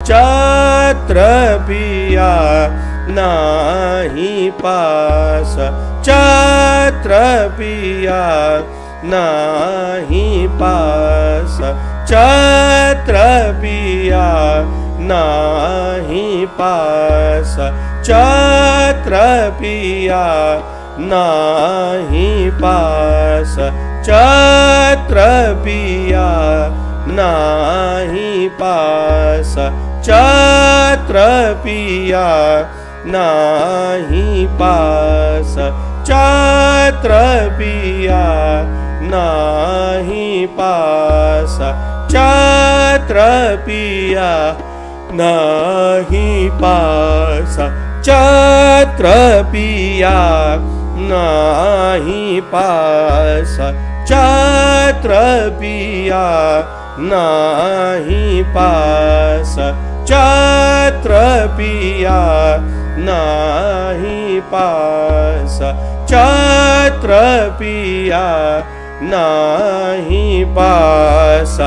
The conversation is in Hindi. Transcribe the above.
छत्र पिया नाही पास, छत्र पिया नाही पास, छत्र पिया नाही पास, छत्र पिया नाही पास, छत्र पिया नाही पास, छत्र पिया नाही पास, छत्र पिया नाही पास, छत्र पिया नाही पास, छत्र पिया नाही पास, छत्र पिया नाही पास, छत्र पिया नाही पास, छत्र पिया नाही पास।